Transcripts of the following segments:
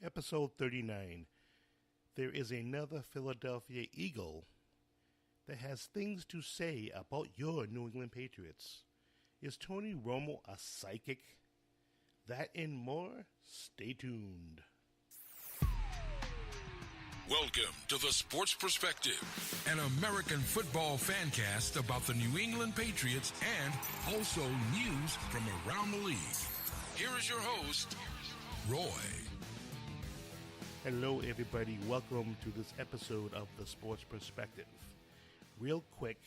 Episode 39. There is another Philadelphia Eagle that has things to say about your New England Patriots. Is Tony Romo a psychic? That and more. Stay tuned. Welcome to The Sports Perspective, an American football fancast about the New England Patriots and also news from around the league. Here is your host, Roy. Hello, everybody. Welcome to this episode of The Sports Perspective. Real quick,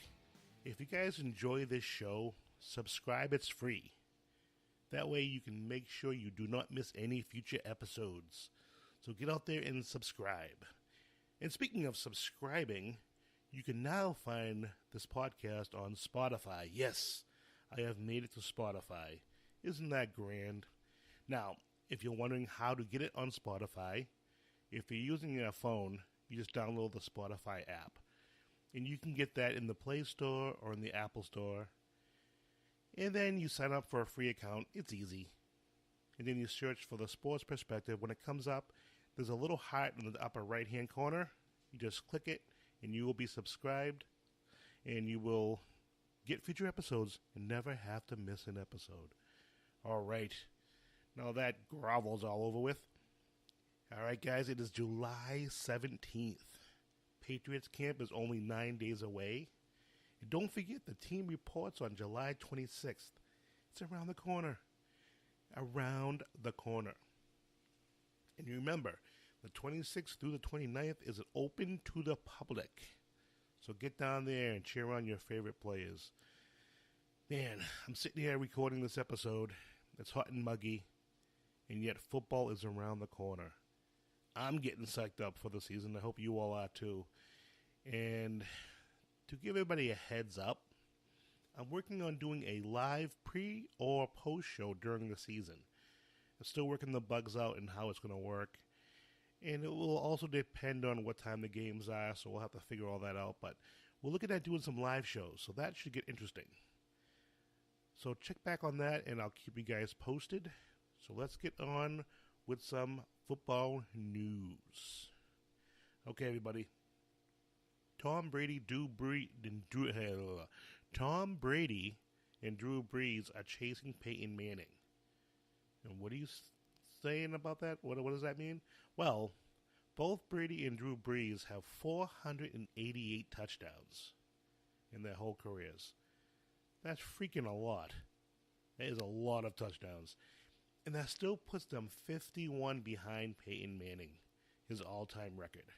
if you guys enjoy this show, subscribe. It's free. That way you can make sure you do not miss any future episodes. So get out there and subscribe. And speaking of subscribing, you can now find this podcast on Spotify. Yes, I have made it to Spotify. Isn't that grand? Now, if you're wondering how to get it on Spotify, if you're using a phone, you just download the Spotify app. And you can get that in the Play Store or in the Apple Store. And then you sign up for a free account. It's easy. And then you search for The Sports Perspective. When it comes up, there's a little heart in the upper right-hand corner. You just click it, and you will be subscribed. And you will get future episodes and never have to miss an episode. All right. Now that grovel's all over with. All right, guys, it is July 17th. Patriots camp is only 9 days away. And don't forget, the team reports on July 26th. It's around the corner. Around the corner. And remember, the 26th through the 29th is open to the public. So get down there and cheer on your favorite players. Man, I'm sitting here recording this episode. It's hot and muggy. And yet football is around the corner. I'm getting psyched up for the season. I hope you all are too. And to give everybody a heads up, I'm working on doing a live pre or post show during the season. I'm still working the bugs out and how it's going to work. And it will also depend on what time the games are, so we'll have to figure all that out. But we're looking at doing some live shows, so that should get interesting. So check back on that, and I'll keep you guys posted. So let's get on with some football news. Okay, everybody. Tom Brady and Drew Brees are chasing Peyton Manning. And what are you saying about that? What does that mean? Well, both Brady and Drew Brees have 488 touchdowns in their whole careers. That's freaking a lot. That is a lot of touchdowns. And that still puts them 51 behind Peyton Manning, his all-time record,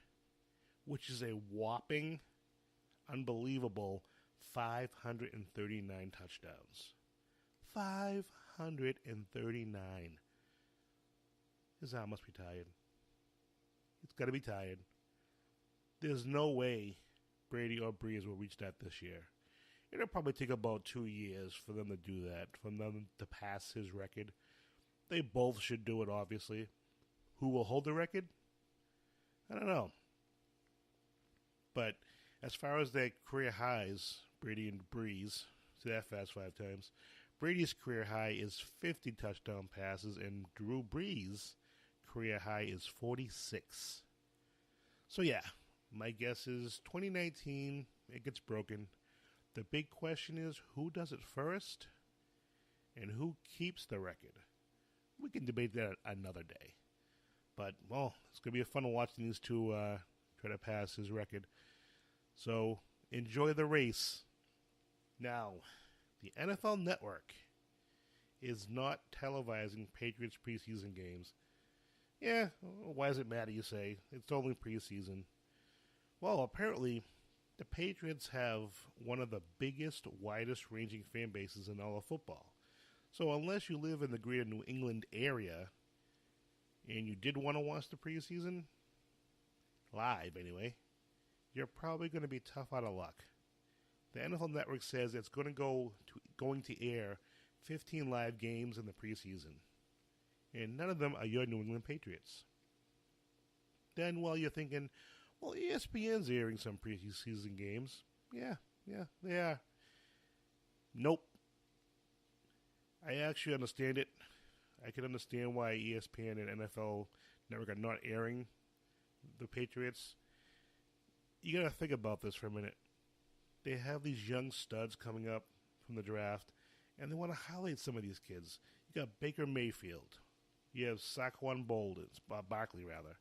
which is a whopping, unbelievable 539 touchdowns. 539. His arm must be tired. It's got to be tired. There's no way Brady or Brees will reach that this year. It'll probably take about 2 years for them to do that, for them to pass his record. They both should do it, obviously. Who will hold the record? I don't know. But as far as their career highs, Brady and Brees, say that fast 5 times, Brady's career high is 50 touchdown passes, and Drew Brees' career high is 46. So yeah, my guess is 2019, it gets broken. The big question is, who does it first? And who keeps the record? We can debate that another day. But, well, it's going to be fun watching these two try to pass his record. So, enjoy the race. Now, the NFL Network is not televising Patriots preseason games. Yeah, why does it matter, you say? It's only preseason. Well, apparently, the Patriots have one of the biggest, widest-ranging fan bases in all of football. So unless you live in the greater New England area, and you did want to watch the preseason, live anyway, you're probably going to be tough out of luck. The NFL Network says it's going to air 15 live games in the preseason, and none of them are your New England Patriots. Then, well, you're thinking, well, ESPN's airing some preseason games. Yeah, they are. Nope. I actually understand it. I can understand why ESPN and NFL network are not airing the Patriots, you got to think about this for a minute. They have these young studs coming up from the draft, and they want to highlight some of these kids. You got Baker Mayfield. You have Saquon Barkley rather.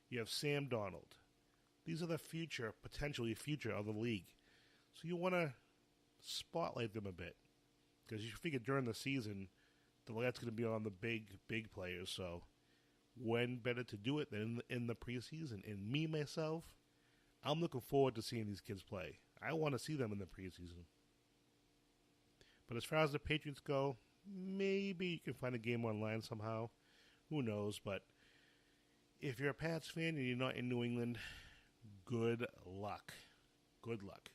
You have Sam Donald. These are the potentially future of the league. So you want to spotlight them a bit. Because you figure during the season, the light's going to be on the big players. So when better to do it than in the preseason? And me, myself, I'm looking forward to seeing these kids play. I want to see them in the preseason. But as far as the Patriots go, maybe you can find a game online somehow. Who knows? But if you're a Pats fan and you're not in New England, good luck. Good luck.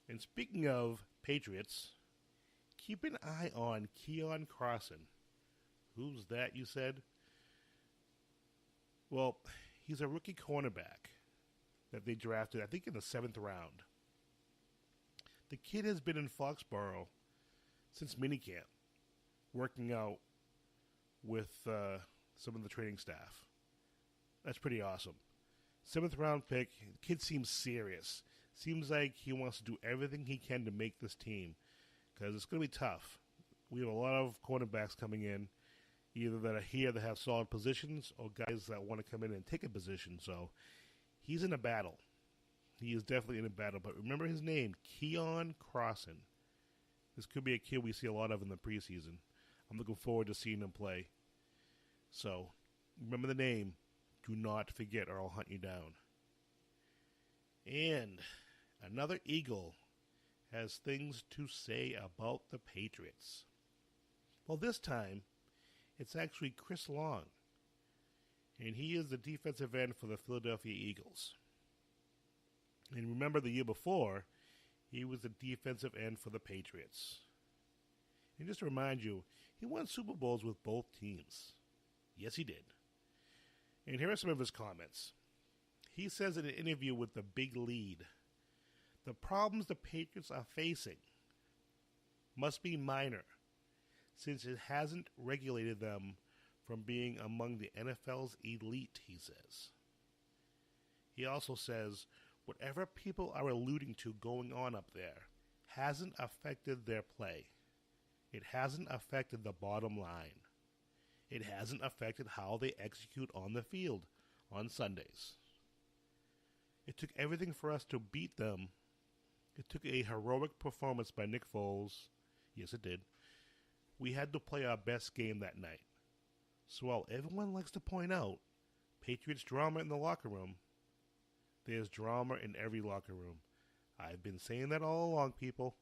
And speaking of Patriots, keep an eye on Keon Crossan. Who's that, you said? Well, he's a rookie cornerback that they drafted, I think, in the 7th round. The kid has been in Foxborough since minicamp, working out with some of the training staff. That's pretty awesome. 7th round pick. The kid seems serious. Seems like he wants to do everything he can to make this team, because it's going to be tough. We have a lot of cornerbacks coming in, either that are here that have solid positions or guys that want to come in and take a position. So he's in a battle. He is definitely in a battle. But remember his name, Keon Crossan. This could be a kid we see a lot of in the preseason. I'm looking forward to seeing him play. So remember the name. Do not forget or I'll hunt you down. And another Eagle has things to say about the Patriots. Well, this time, it's actually Chris Long. And he is the defensive end for the Philadelphia Eagles. And remember the year before, he was the defensive end for the Patriots. And just to remind you, he won Super Bowls with both teams. Yes, he did. And here are some of his comments. He says in an interview with The Big Lead, the problems the Patriots are facing must be minor, since it hasn't regulated them from being among the NFL's elite, he says. He also says, whatever people are alluding to going on up there hasn't affected their play. It hasn't affected the bottom line. It hasn't affected how they execute on the field on Sundays. It took everything for us to beat them. It took a heroic performance by Nick Foles. Yes, it did. We had to play our best game that night. So while everyone likes to point out Patriots drama in the locker room, there's drama in every locker room. I've been saying that all along, people.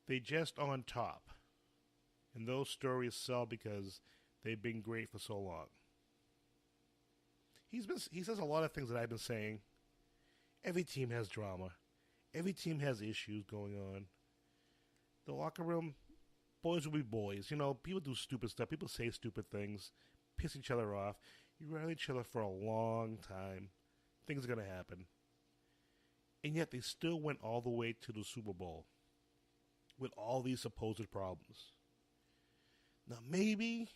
They just on top. And those stories sell because they've been great for so long. He says a lot of things that I've been saying. Every team has drama. Every team has issues going on. The locker room, boys will be boys. You know, people do stupid stuff. People say stupid things, piss each other off. You ride each other for a long time. Things are going to happen. And yet they still went all the way to the Super Bowl with all these supposed problems. Now maybe,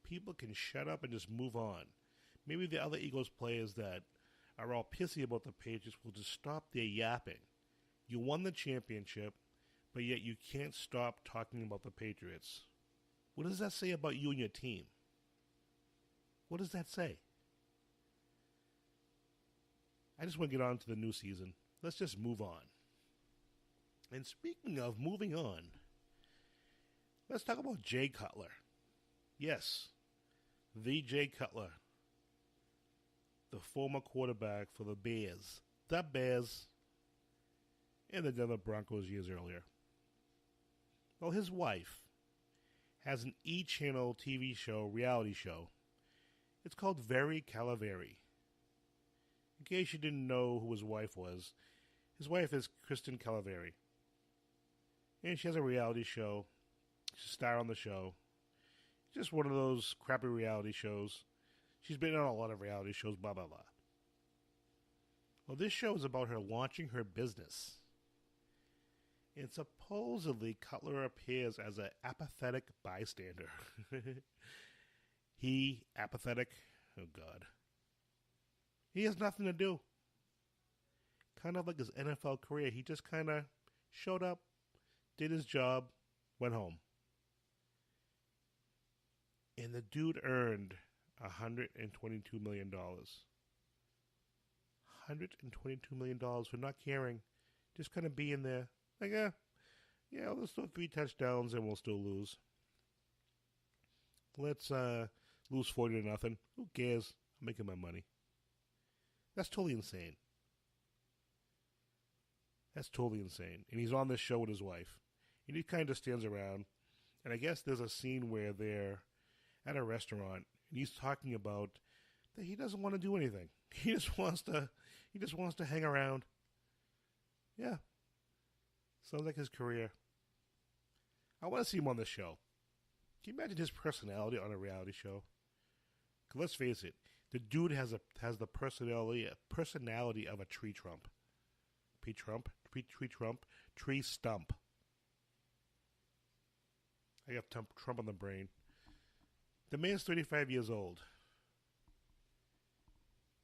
people can shut up and just move on. Maybe the other Eagles players that are all pissy about the Patriots will just stop their yapping. You won the championship, but yet you can't stop talking about the Patriots. What does that say about you and your team? What does that say? I just want to get on to the new season. Let's just move on. And speaking of moving on, let's talk about Jay Cutler. Yes, the Jay Cutler, the former quarterback for the Bears. The Bears and the Denver Broncos years earlier. Well, his wife has an E-channel TV show, reality show. It's called Very Calaveri. In case you didn't know who his wife was, his wife is Kristen Calaveri. And she has a reality show. She's a star on the show. Just one of those crappy reality shows. She's been on a lot of reality shows, blah, blah, blah. Well, this show is about her launching her business. And supposedly Cutler appears as an apathetic bystander. He apathetic? Oh, God. He has nothing to do. Kind of like his NFL career. He just kind of showed up, did his job, went home. And the dude earned $122 million. $122 million for not caring. Just kind of being there. Like, yeah, let's throw 3 touchdowns and we'll still lose. Let's lose 40-0. Who cares? I'm making my money. That's totally insane. That's totally insane. And he's on this show with his wife. And he kind of stands around. And I guess there's a scene where they're at a restaurant. And he's talking about that he doesn't want to do anything. He just wants to hang around. Yeah. Sounds like his career. I want to see him on the show. Can you imagine his personality on a reality show? 'Cause let's face it, the dude has the personality of a tree stump. Tree stump. I got Trump on the brain. The man's 35 years old.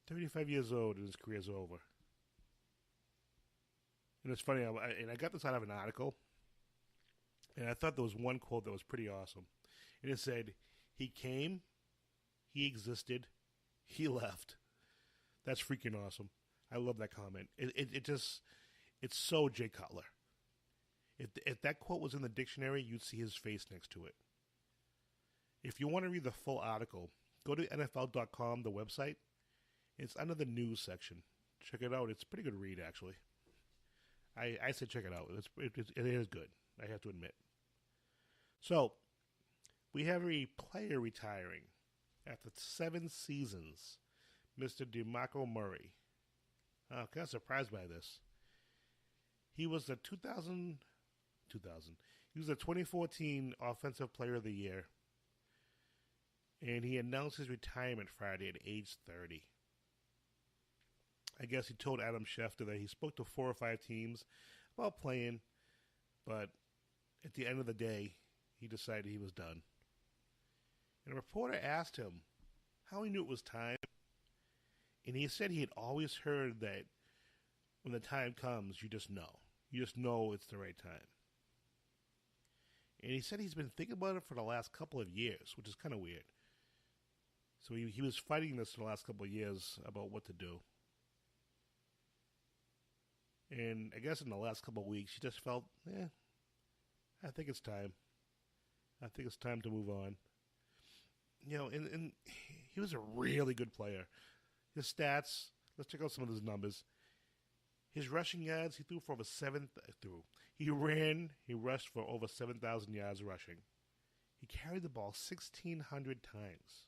35 years old and his career's over. And it's funny, I got this out of an article, and I thought there was one quote that was pretty awesome. And it said, he came, he existed, he left. That's freaking awesome. I love that comment. It's so Jay Cutler. If that quote was in the dictionary, you'd see his face next to it. If you want to read the full article, go to NFL.com, the website. It's under the news section. Check it out. It's a pretty good read, actually. I say check it out. It is good, I have to admit. So, we have a player retiring after 7 seasons, Mr. DeMarco Murray. I'm kind of surprised by this. He was the 2000. He was the 2014 Offensive Player of the Year, and he announced his retirement Friday at age 30. I guess he told Adam Schefter that he spoke to 4 or 5 teams about playing, but at the end of the day, he decided he was done. And a reporter asked him how he knew it was time, and he said he had always heard that when the time comes, you just know. You just know it's the right time. And he said he's been thinking about it for the last couple of years, which is kind of weird. So he was fighting this for the last couple of years about what to do. And I guess in the last couple of weeks, he just felt, I think it's time. I think it's time to move on. You know, and he was a really good player. His stats, let's check out some of his numbers. His rushing yards, he threw for over he rushed for over 7,000 yards rushing. He carried the ball 1,600 times.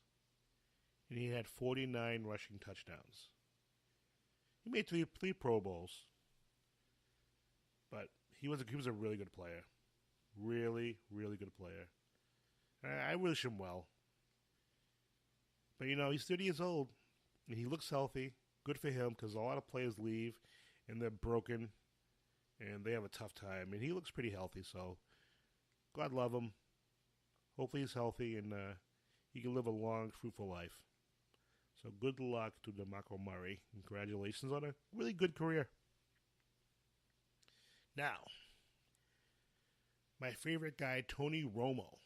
And he had 49 rushing touchdowns. He made three Pro Bowls. But he was a really good player. Really, really good player. I wish him well. But, he's 30 years old. And he looks healthy. Good for him, because a lot of players leave, and they're broken, and they have a tough time. And he looks pretty healthy, so God love him. Hopefully he's healthy, and he can live a long, fruitful life. So good luck to DeMarco Murray. Congratulations on a really good career. Now, my favorite guy, Tony Romo.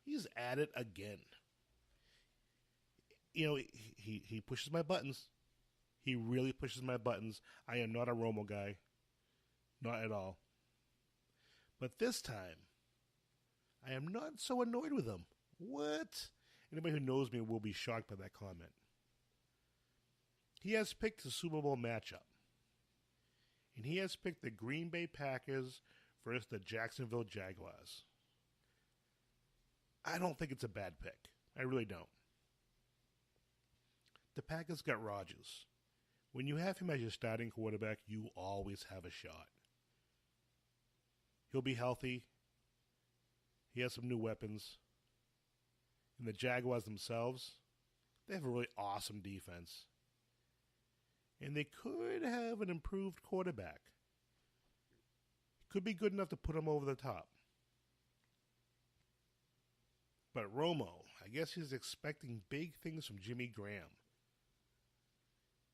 He's at it again. He pushes my buttons. He really pushes my buttons. I am not a Romo guy. Not at all. But this time, I am not so annoyed with him. What? Anybody who knows me will be shocked by that comment. He has picked the Super Bowl matchup. And he has picked the Green Bay Packers versus the Jacksonville Jaguars. I don't think it's a bad pick. I really don't. The Packers got Rodgers. When you have him as your starting quarterback, you always have a shot. He'll be healthy. He has some new weapons. And the Jaguars themselves, they have a really awesome defense. And they could have an improved quarterback. could be good enough to put him over the top. But Romo, I guess he's expecting big things from Jimmy Graham.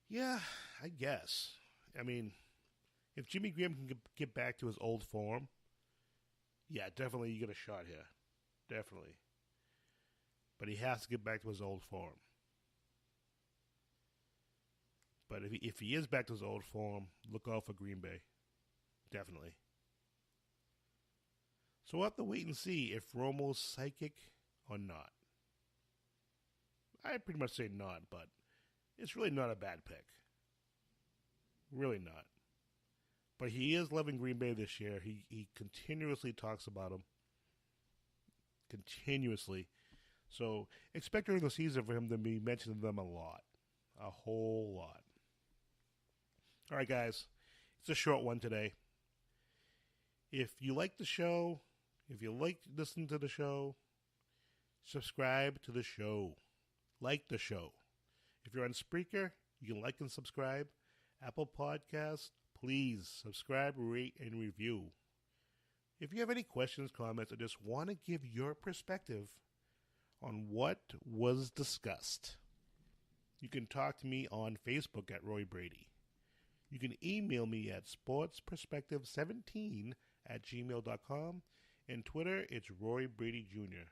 Yeah, I guess. I mean, if Jimmy Graham can get back to his old form, yeah, definitely you get a shot here. Definitely. But he has to get back to his old form. But if he is back to his old form, look out for Green Bay. Definitely. So we'll have to wait and see if Romo's psychic or not. I pretty much say not, but it's really not a bad pick. Really not. But he is loving Green Bay this year. He continuously talks about them. Continuously. So expect during the season for him to be mentioning them a lot. A whole lot. All right, guys. It's a short one today. If you like the show, if you like listening to the show, subscribe to the show. Like the show. If you're on Spreaker, you can like and subscribe. Apple Podcasts, please subscribe, rate, and review. If you have any questions, comments, or just want to give your perspective on what was discussed, you can talk to me on Facebook at Roy Brady. You can email me at sportsperspective17@gmail.com, and Twitter, it's Roy Brady Jr.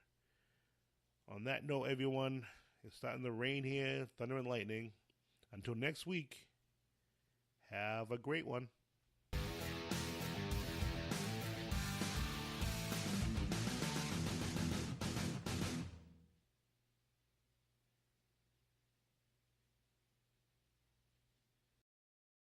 On that note, everyone, it's starting to rain here, thunder and lightning. Until next week, have a great one.